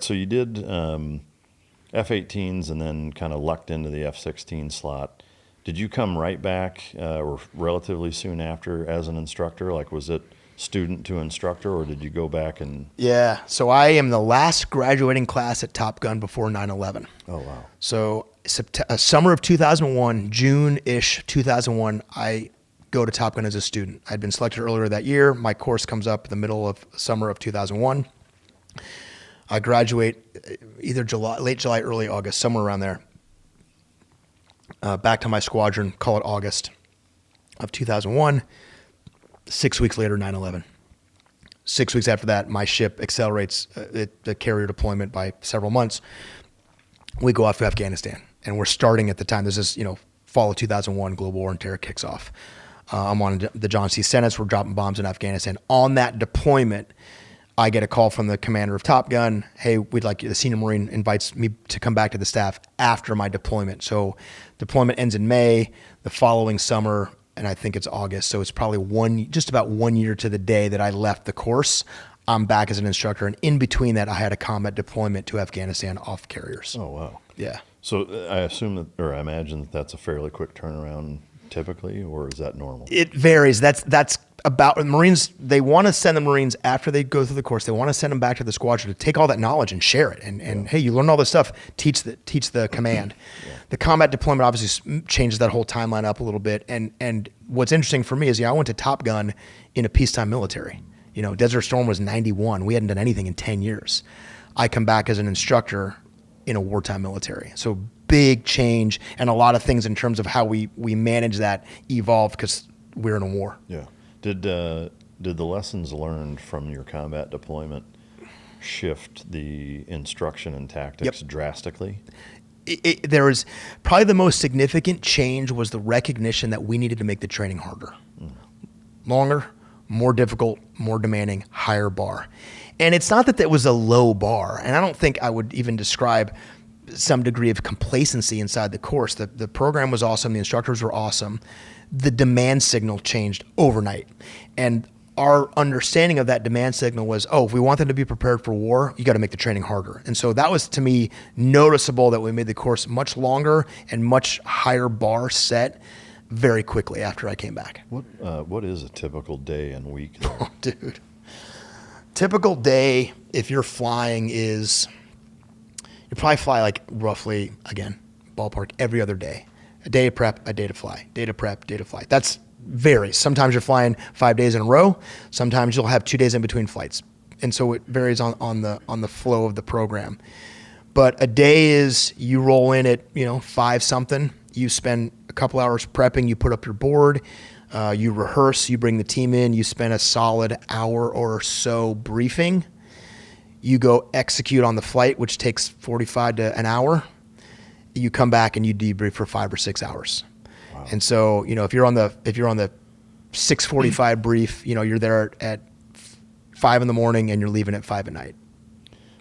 So you did F-18s and then kind of lucked into the F-16 slot. Did you come right back or relatively soon after as an instructor? Like, was it student to instructor, or did you go back and... Yeah, so I am the last graduating class at Top Gun before 9/11. Oh, wow. So summer of 2001, June-ish 2001, I go to Top Gun as a student. I'd been selected earlier that year. My course comes up in the middle of summer of 2001. I graduate either late July, early August, somewhere around there. Back to my squadron, call it August of 2001. 6 weeks later, 9/11. 6 weeks after that, my ship accelerates the carrier deployment by several months. We go off to Afghanistan, and we're starting at the time. This is, fall of 2001, global war and terror kicks off. I'm on the John C. Stennis. We're dropping bombs in Afghanistan. On that deployment, I get a call from the commander of Top Gun. Hey, the senior Marine invites me to come back to the staff after my deployment. So deployment ends in May. The following summer, and I think it's August, so it's probably just about 1 year to the day that I left the course, I'm back as an instructor. And in between that, I had a combat deployment to Afghanistan off carriers. Oh, wow. Yeah. So I assume that, or I imagine that that's a fairly quick turnaround typically, or is that normal? It varies. That's about Marines. They want to send the Marines after they go through the course. They want to send them back to the squadron to take all that knowledge and share it. And hey, you learn all this stuff. Teach the command. Yeah. The combat deployment obviously changes that whole timeline up a little bit. And what's interesting for me is I went to Top Gun in a peacetime military. Desert Storm was 91. We hadn't done anything in 10 years. I come back as an instructor in a wartime military. So big change, and a lot of things in terms of how we manage that evolve because we're in a war. Yeah. Did the lessons learned from your combat deployment shift the instruction and tactics drastically? There was probably the most significant change was the recognition that we needed to make the training harder, longer, more difficult, more demanding, higher bar. And it's not that was a low bar, and I don't think I would even describe some degree of complacency inside the course. The program was awesome. The instructors were awesome. The demand signal changed overnight. And our understanding of that demand signal was, if we want them to be prepared for war, you got to make the training harder. And so that was, to me, noticeable that we made the course much longer and much higher bar set very quickly after I came back. What is a typical day and week? Oh, dude. Typical day, if you're flying, is you probably fly like roughly, again, ballpark, every other day. A day of prep, a day to fly. Day to prep, day to fly. That's varies. Sometimes you're flying 5 days in a row. Sometimes you'll have 2 days in between flights. And so it varies on the flow of the program. But a day is you roll in at 5 something. You spend a couple hours prepping. You put up your board. You rehearse. You bring the team in. You spend a solid hour or so briefing. You go execute on the flight, which takes 45 to an hour. You come back and you debrief for 5 or 6 hours. Wow. And so, if you're on the 6:45 brief, you're there at 5 in the morning and you're leaving at 5 at night.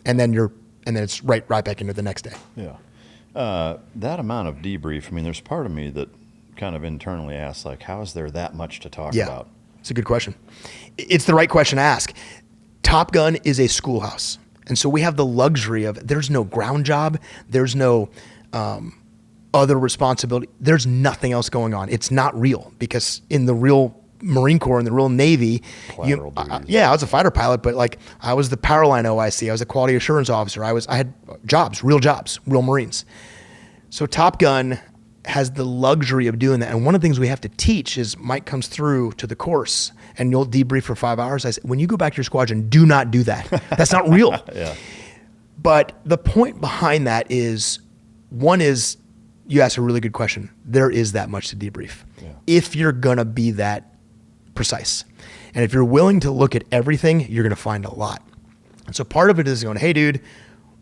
And then it's right back into the next day. Yeah. That amount of debrief, there's part of me that kind of internally asks, how is there that much to talk about? It's a good question. It's the right question to ask. Top Gun is a schoolhouse. And so we have the luxury of, there's no ground job. There's no other responsibility. There's nothing else going on. It's not real, because in the real Marine Corps, in the real Navy, I was a fighter pilot, but I was the power line OIC. I was a quality assurance officer. I had jobs, real Marines. So Top Gun has the luxury of doing that. And one of the things we have to teach is Mike comes through to the course and you'll debrief for 5 hours. I said, when you go back to your squadron, do not do that. That's not real. Yeah. But the point behind that is, one is, you asked a really good question. There is that much to debrief. Yeah. If you're going to be that precise. And if you're willing to look at everything, you're going to find a lot. And so part of it is going, hey, dude,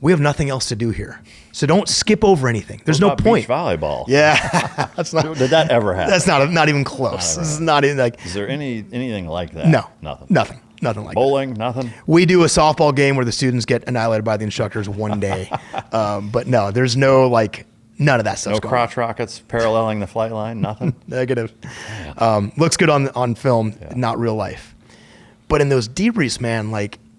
we have nothing else to do here. So don't skip over anything. There's no point. Beach volleyball. Yeah. That's not. Did that ever happen? That's not even close. This is not even Is there anything like that? No. Nothing. Nothing like Bowling, that. Nothing? We do a softball game where the students get annihilated by the instructors one day. But no, there's no none of that stuff. No crotch rockets paralleling the flight line? Nothing? Negative. Looks good on film, not real life. But in those debriefs, man,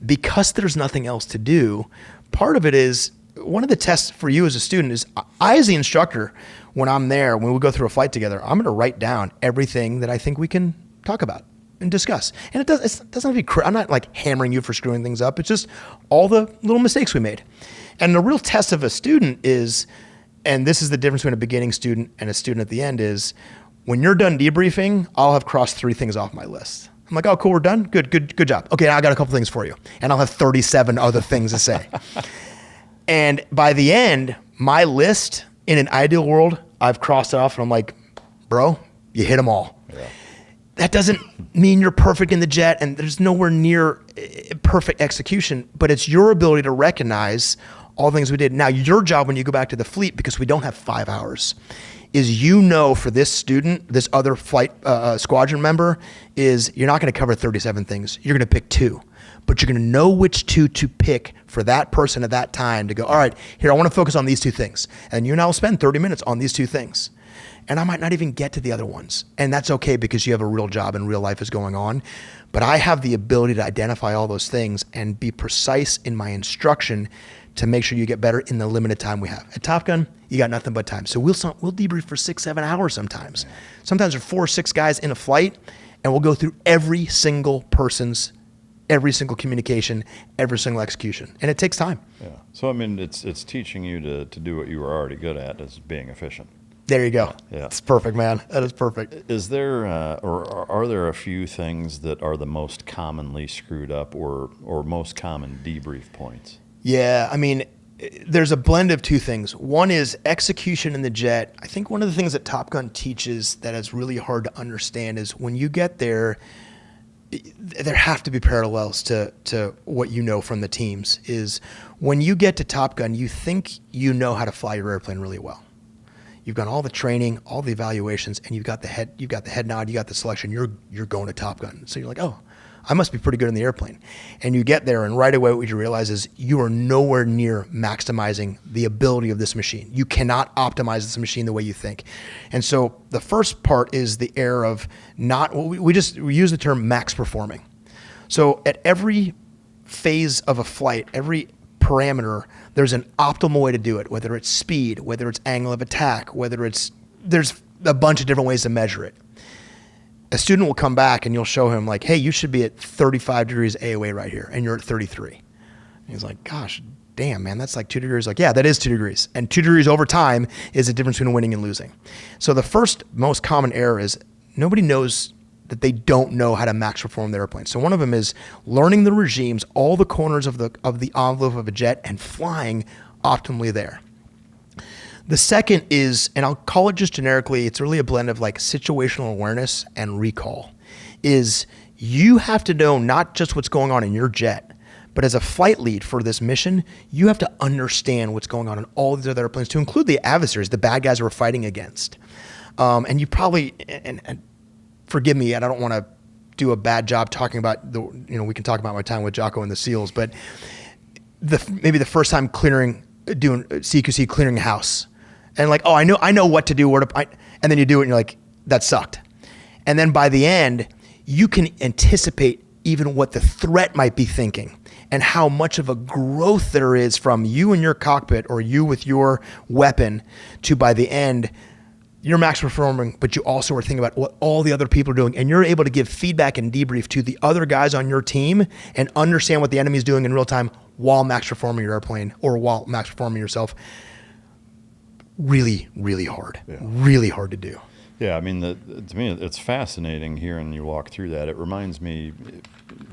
because there's nothing else to do, part of it is, one of the tests for you as a student is, I as the instructor, when I'm there, when we go through a flight together, I'm going to write down everything that I think we can talk about and discuss. And it doesn't have to be, I'm not like hammering you for screwing things up. It's just all the little mistakes we made. And the real test of a student is, and this is the difference between a beginning student and a student at the end, is when you're done debriefing, I'll have crossed 3 things off my list. I'm like, oh, cool, we're done? Good job. Okay, now I got a couple things for you. And I'll have 37 other things to say. And by the end, my list, in an ideal world, I've crossed it off and I'm like, bro, you hit them all. Yeah. That doesn't mean you're perfect in the jet, and there's nowhere near perfect execution, but it's your ability to recognize all the things we did. Now, your job when you go back to the fleet, because we don't have 5 hours, is for this student, this other flight squadron member, is you're not going to cover 37 things. You're going to pick 2. But you're going to know which 2 to pick for that person at that time to go, all right, here, I want to focus on these 2 things. And you and I will spend 30 minutes on these 2 things. And I might not even get to the other ones. And that's okay, because you have a real job and real life is going on. But I have the ability to identify all those things and be precise in my instruction to make sure you get better in the limited time we have. At Top Gun, you got nothing but time. So we'll debrief for 6-7 hours sometimes. Sometimes there are 4 or 6 guys in a flight, and we'll go through every single communication, every single execution. And it takes time. Yeah. So, I mean, it's teaching you to do what you were already good at, as being efficient. There you go. Yeah. It's perfect, man. That is perfect. Is there, or are there a few things that are the most commonly screwed up or most common debrief points? Yeah, I mean, there's a blend of 2 things. One is execution in the jet. I think one of the things that Top Gun teaches that is really hard to understand is when you get there, there have to be parallels to what you know from the teams. Is when you get to Top Gun, you think you know how to fly your airplane really well. You've got all the training, all the evaluations, and you've got the head nod, you got the selection. You're going to Top Gun. So you're like, oh, I must be pretty good in the airplane. And you get there, and right away what you realize is you are nowhere near maximizing the ability of this machine. You cannot optimize this machine the way you think. And so the first part is the error of we use the term max performing. So at every phase of a flight, every parameter, there's an optimal way to do it, whether it's speed, whether it's angle of attack, there's a bunch of different ways to measure it. A student will come back and you'll show him like, hey, you should be at 35 degrees AOA right here, and you're at 33. And he's like, gosh, damn, man, that's like 2 degrees. Like, yeah, that is 2 degrees. And 2 degrees over time is the difference between winning and losing. So the first most common error is nobody knows that they don't know how to max perform the airplane. So one of them is learning the regimes, all the corners of the envelope of a jet, and flying optimally there. The second is, and I'll call it just generically, it's really a blend of like situational awareness and recall, is you have to know not just what's going on in your jet, but as a flight lead for this mission, you have to understand what's going on in all these other airplanes, to include the adversaries, the bad guys we're fighting against. And you probably, and forgive me, and I don't want to do a bad job talking about we can talk about my time with Jocko and the SEALs, but maybe the first time doing CQC, clearing a house, and like, oh, I know what to do, and then you do it and you're like, that sucked. And then by the end, you can anticipate even what the threat might be thinking and how much of a growth there is from you in your cockpit or you with your weapon to, by the end, you're max performing, but you also are thinking about what all the other people are doing, and you're able to give feedback and debrief to the other guys on your team and understand what the enemy's doing in real time while max performing your airplane or while max performing yourself. Really, really hard. Yeah. Really hard to do. Yeah, I mean, to me, it's fascinating hearing you walk through that. It reminds me,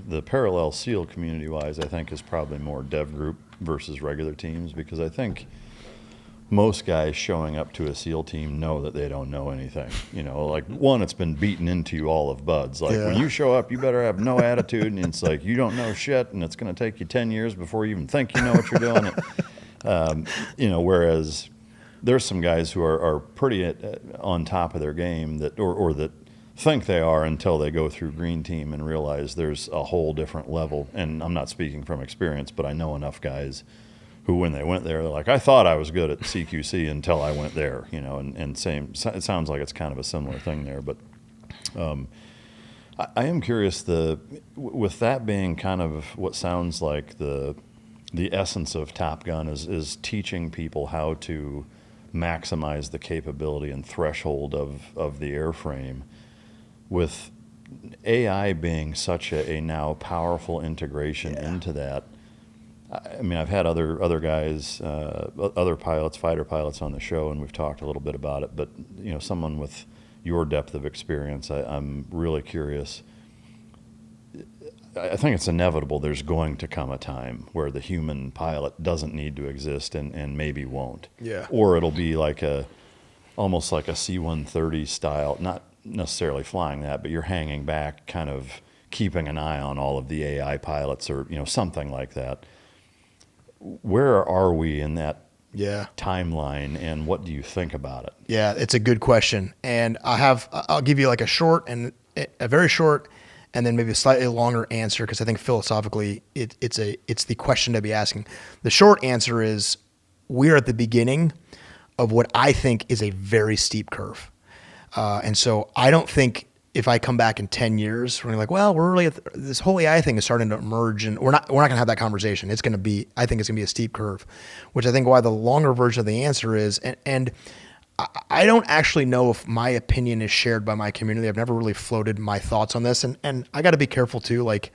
the parallel SEAL community-wise, I think, is probably more dev group versus regular teams, because I think most guys showing up to a SEAL team know that they don't know anything. Like, one, it's been beaten into you all of buds. Like, when you show up, you better have no attitude, and it's like, you don't know shit, and it's going to take you 10 years before you even think you know what you're doing. Whereas there's some guys who are pretty on top of their game that think they are until they go through green team and realize there's a whole different level. And I'm not speaking from experience, but I know enough guys who, when they went there, they're like, I thought I was good at CQC until I went there, and same, it sounds like it's kind of a similar thing there. But I am curious, with that being kind of what sounds like the the essence of Top Gun is teaching people how to maximize the capability and threshold of the airframe, with AI being such a now powerful integration into that. I mean, I've had other guys, other pilots, fighter pilots on the show, and we've talked a little bit about it. But someone with your depth of experience, I'm really curious. I think it's inevitable there's going to come a time where the human pilot doesn't need to exist and maybe won't. Yeah. Or it'll be almost like a C-130 style, not necessarily flying that, but you're hanging back, kind of keeping an eye on all of the AI pilots or, something like that. Where are we in that timeline, and what do you think about it? Yeah, it's a good question. And I'll give you like a very short and then maybe a slightly longer answer, because I think philosophically it's the question to be asking. The short answer is we're at the beginning of what I think is a very steep curve. And so I don't think if I come back in 10 years, we're like, well, we're really this whole AI thing is starting to emerge, and we're not going to have that conversation. I think it's going to be a steep curve, which I think why the longer version of the answer is, and I don't actually know if my opinion is shared by my community. I've never really floated my thoughts on this, and I got to be careful too. Like,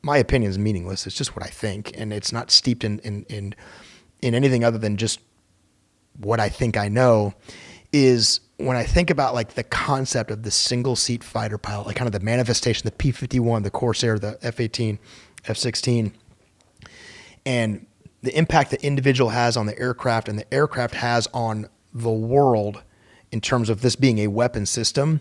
my opinion is meaningless. It's just what I think, and it's not steeped in anything other than just what I think I know. Is when I think about like the concept of the single seat fighter pilot, like kind of the manifestation, the P-51, the Corsair, the F-18, F-16, and the impact the individual has on the aircraft and the aircraft has on the world in terms of this being a weapon system.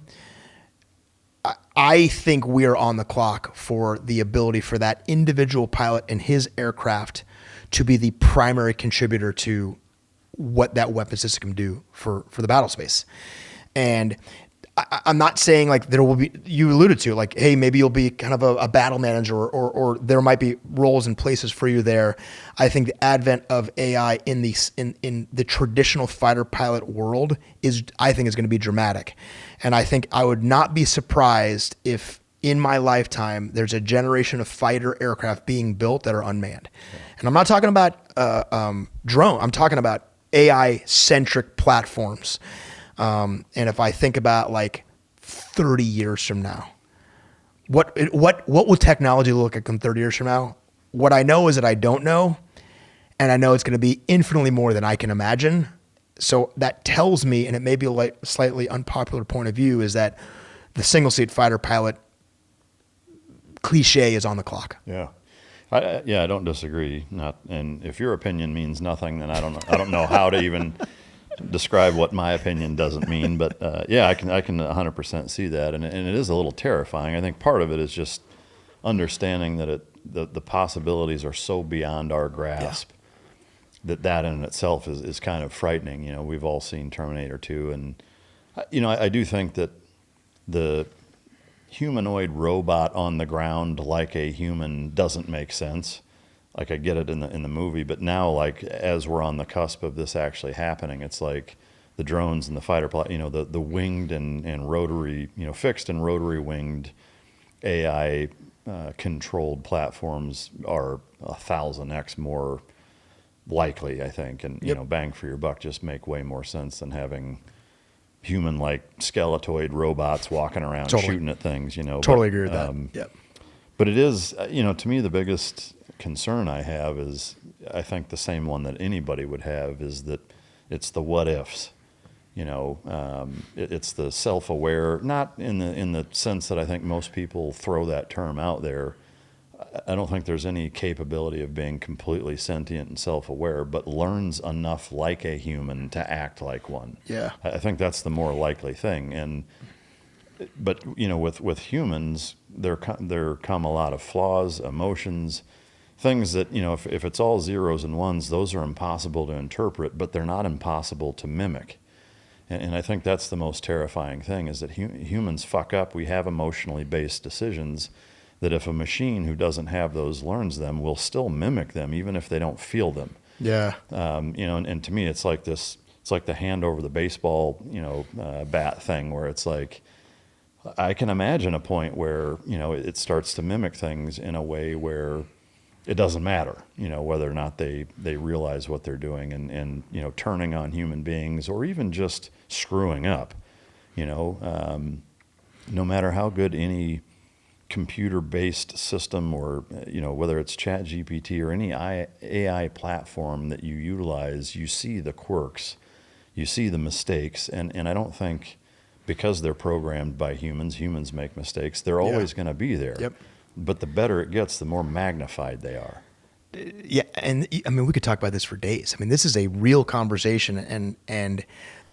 I think we're on the clock for the ability for that individual pilot and his aircraft to be the primary contributor to what that weapon system can do for the battle space. And I'm not saying like there will be, you alluded to, like, hey, maybe you'll be kind of a battle manager or there might be roles and places for you there. I think the advent of AI in the traditional fighter pilot world is going to be dramatic. And I think I would not be surprised if in my lifetime there's a generation of fighter aircraft being built that are unmanned. And I'm not talking about drone. I'm talking about AI-centric platforms. And if I think about like 30 years from now, what will technology look like in 30 years from now? What I know is that I don't know, and I know it's going to be infinitely more than I can imagine. So that tells me, and it may be a slightly unpopular point of view, is that the single-seat fighter pilot cliche is on the clock. Yeah. I don't disagree. And if your opinion means nothing, then I don't know how to even describe what my opinion doesn't mean. But I can 100% see that, and it is a little terrifying. I think part of it is just understanding that the possibilities are so beyond our grasp that in itself is kind of frightening. We've all seen Terminator 2, and I do think that the humanoid robot on the ground like a human doesn't make sense. Like, I get it in the movie, but now, like, as we're on the cusp of this actually happening, it's like the drones and the fighter the winged and rotary, fixed and rotary winged AI controlled platforms are 1,000x more likely, I think, and bang for your buck just make way more sense than having human-like skeletoid robots walking around shooting at things, Totally agree with that. Yep. But it is, to me, the biggest concern I have is, I think the same one that anybody would have, is that it's the what ifs. It's the self-aware, not in the sense that I think most people throw that term out there. I don't think there's any capability of being completely sentient and self-aware, but learns enough like a human to act like one. Yeah. I think that's the more likely thing. But with humans, there come a lot of flaws, emotions, things that, if it's all zeros and ones, those are impossible to interpret, but they're not impossible to mimic. And I think that's the most terrifying thing, is that humans fuck up. We have emotionally based decisions that if a machine who doesn't have those learns them, will still mimic them, even if they don't feel them. Yeah. And to me, it's like this. It's like the hand over the baseball, bat thing, where it's like, I can imagine a point where it starts to mimic things in a way where it doesn't matter, whether or not they realize what they're doing and turning on human beings or even just screwing up, no matter how good any computer-based system or, whether it's ChatGPT or any AI platform that you utilize, you see the quirks, you see the mistakes, and I don't think because they're programmed by humans make mistakes, they're always going to be there. Yep. But the better it gets, the more magnified they are. Yeah, and I mean, we could talk about this for days. I mean, this is a real conversation, and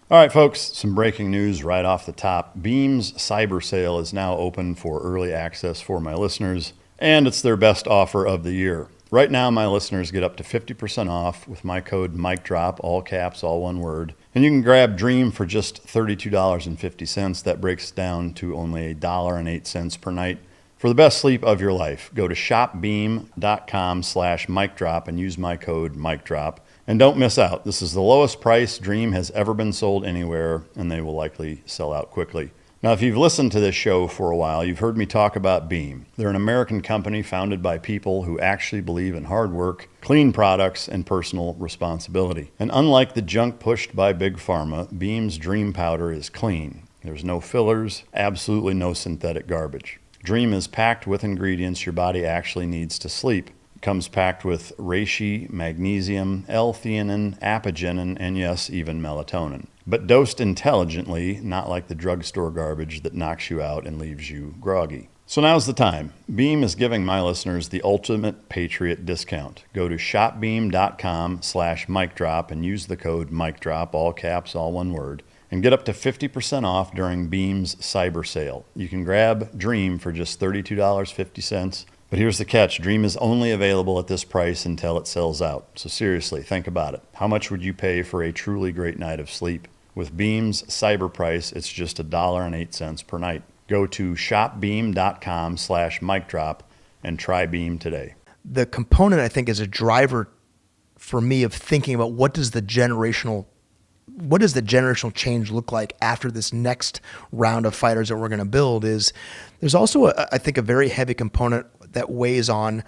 All right, folks, some breaking news right off the top. Beam's cyber sale is now open for early access for my listeners, and it's their best offer of the year. Right now, my listeners get up to 50% off with my code MICDROP, all caps, all one word. And you can grab Dream for just $32.50. That breaks down to only $1.08 per night. For the best sleep of your life, go to shopbeam.com/MicDrop and use my code MicDrop. And don't miss out. This is the lowest price Dream has ever been sold anywhere, and they will likely sell out quickly. Now, if you've listened to this show for a while, you've heard me talk about Beam. They're an American company founded by people who actually believe in hard work, clean products, and personal responsibility. And unlike the junk pushed by Big Pharma, Beam's Dream Powder is clean. There's no fillers, absolutely no synthetic garbage. Dream is packed with ingredients your body actually needs to sleep. It comes packed with reishi, magnesium, L-theanine, apigenin, and yes, even melatonin. But dosed intelligently, not like the drugstore garbage that knocks you out and leaves you groggy. So now's the time. Beam is giving my listeners the ultimate Patriot discount. Go to shopbeam.com/MicDrop and use the code MicDrop, all caps, all one word, and get up to 50% off during Beam's cyber sale. You can grab Dream for just $32.50. But here's the catch. Dream is only available at this price until it sells out. So seriously, think about it. How much would you pay for a truly great night of sleep? With Beam's cyber price, it's just $1.08 per night. Go to shopbeam.com/MicDrop and try Beam today. the component I think is a driver for me of thinking about what does the generational change look like after this next round of fighters that we're going to build. Is there's also I think a very heavy component that weighs on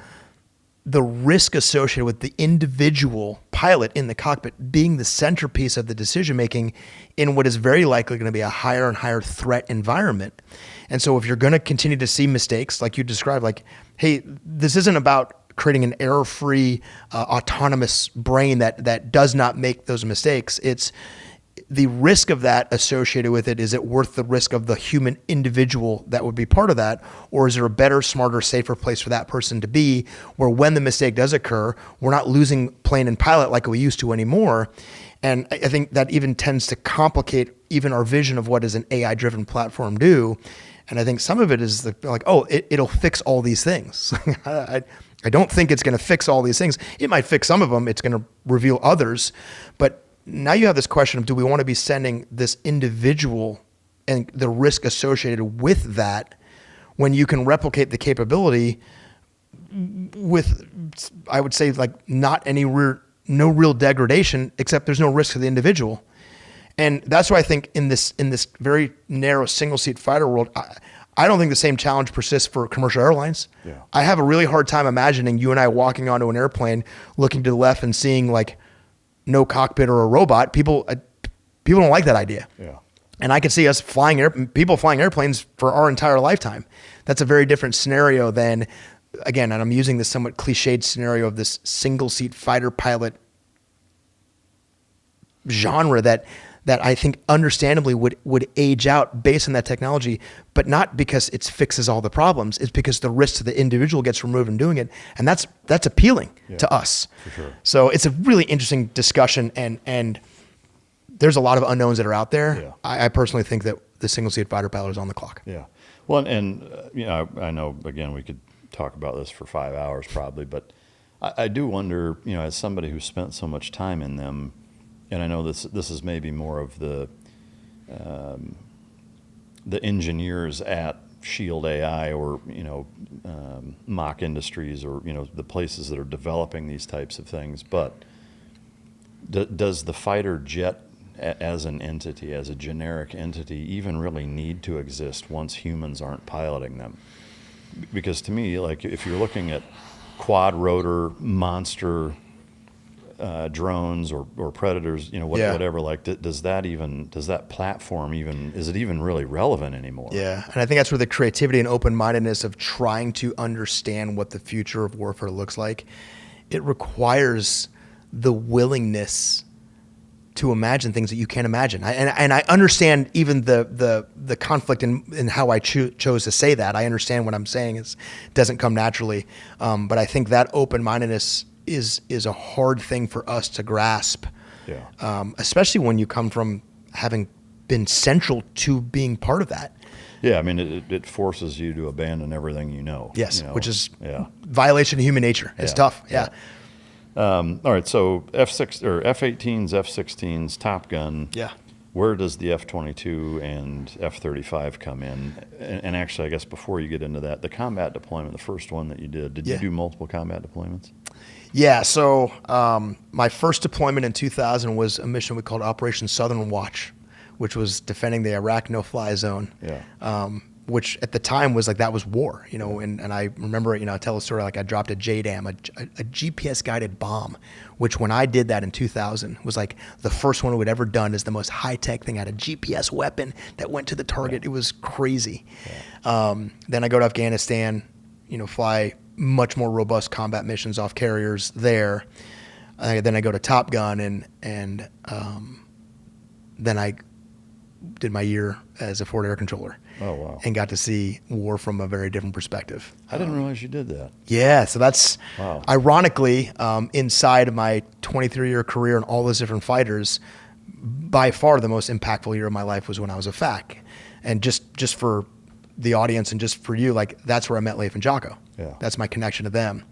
the risk associated with the individual pilot in the cockpit being the centerpiece of the decision making in what is very likely going to be a higher and higher threat environment. And so if you're going to continue to see mistakes like you described, like, hey, this isn't about creating an error-free autonomous brain that does not make those mistakes. It's the risk of that associated with it. Is it worth the risk of the human individual that would be part of that? Or is there a better, smarter, safer place for that person to be where when the mistake does occur, we're not losing plane and pilot like we used to anymore? And I think that even tends to complicate even our vision of what does an AI-driven platform do. And I think some of it is like, oh, it'll fix all these things. I don't think it's going to fix all these things. It might fix some of them. It's going to reveal others. But now you have this question of, do we want to be sending this individual and the risk associated with that when you can replicate the capability with, I would say, like no real degradation, except there's no risk to the individual. And that's why I think in this very narrow single seat fighter world, I don't think the same challenge persists for commercial airlines. Yeah. I have a really hard time imagining you and I walking onto an airplane, looking to the left and seeing like no cockpit or a robot. People don't like that idea. Yeah. And I could see us people flying airplanes for our entire lifetime. That's a very different scenario than, again, and I'm using this somewhat cliched scenario of this single seat fighter pilot genre that I think understandably would age out based on that technology, but not because it fixes all the problems. It's because the risk to the individual gets removed in doing it. And that's appealing to us. For sure. So it's a really interesting discussion, and there's a lot of unknowns that are out there. Yeah. I personally think that the single seat fighter pilot is on the clock. Yeah. Well, and I know, again, we could talk about this for 5 hours probably, but I do wonder, as somebody who's spent so much time in them, and I know this is maybe more of the engineers at Shield AI or Mach Industries or the places that are developing these types of things. But does the fighter jet as an entity, as a generic entity, even really need to exist once humans aren't piloting them? Because to me, like if you're looking at quad rotor monster drones or predators, whatever. Like, does that platform is it even really relevant anymore? Yeah, and I think that's where the creativity and open-mindedness of trying to understand what the future of warfare looks like, it requires the willingness to imagine things that you can't imagine. And I understand even the conflict in how I chose to say that. I understand what I'm saying doesn't come naturally, but I think that open-mindedness is a hard thing for us to grasp, especially when you come from having been central to being part of that. Yeah, I mean, it forces you to abandon everything you know. Yes, which is violation of human nature. It's tough. Yeah. All right, so F-18s, F-16s, Top Gun. Yeah. Where does the F-22 and F-35 come in? And actually, I guess before you get into that, the combat deployment, the first one that you did you do multiple combat deployments? Yeah, so my first deployment in 2000 was a mission we called Operation Southern Watch, which was defending the Iraq no-fly zone. Yeah. Which at the time was like, that was war, and I remember, I tell a story like I dropped a JDAM, a GPS guided bomb, which when I did that in 2000 was like the first one we'd ever done, is the most high tech thing. I had a GPS weapon that went to the target. It was crazy. Then I go to Afghanistan, fly much more robust combat missions off carriers there. Then I go to Top Gun and then I did my year as a forward air controller. Oh, wow. And got to see war from a very different perspective. I didn't realize you did that. Yeah, so that's ironically, inside of my 23-year career and all those different fighters, by far the most impactful year of my life was when I was a FAC. And just for the audience and just for you, like, that's where I met Leif and Jocko. Yeah. That's my connection to them.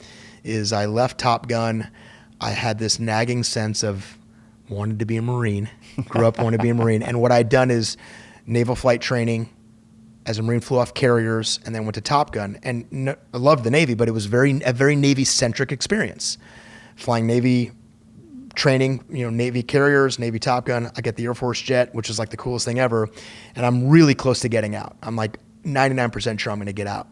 Is I left Top Gun, I had this nagging sense of wanted to be a Marine, grew up wanting to be a Marine. And what I'd done is naval flight training as a Marine, flew off carriers, and then went to Top Gun. And I loved the Navy, but it was a very Navy-centric experience. Flying Navy training, Navy carriers, Navy Top Gun. I get the Air Force jet, which is like the coolest thing ever. And I'm really close to getting out. I'm like 99% sure I'm going to get out.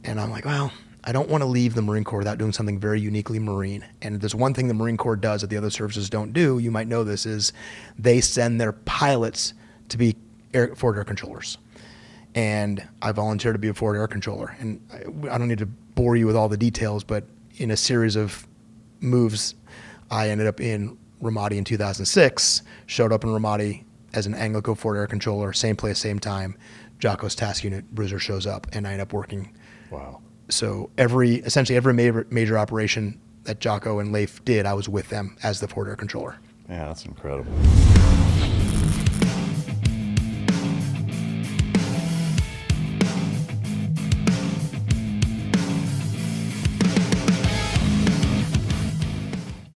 And I'm like, well, I don't want to leave the Marine Corps without doing something very uniquely Marine. And there's one thing the Marine Corps does that the other services don't do, you might know this, is they send their pilots to be forward air controllers. And I volunteered to be a forward air controller. And I don't need to bore you with all the details, but in a series of moves, I ended up in Ramadi in 2006, showed up in Ramadi as an Anglico forward air controller, same place, same time. Jocko's task unit bruiser shows up, and I end up working. Wow. So essentially every major operation that Jocko and Leif did, I was with them as the forward air controller. Yeah, that's incredible.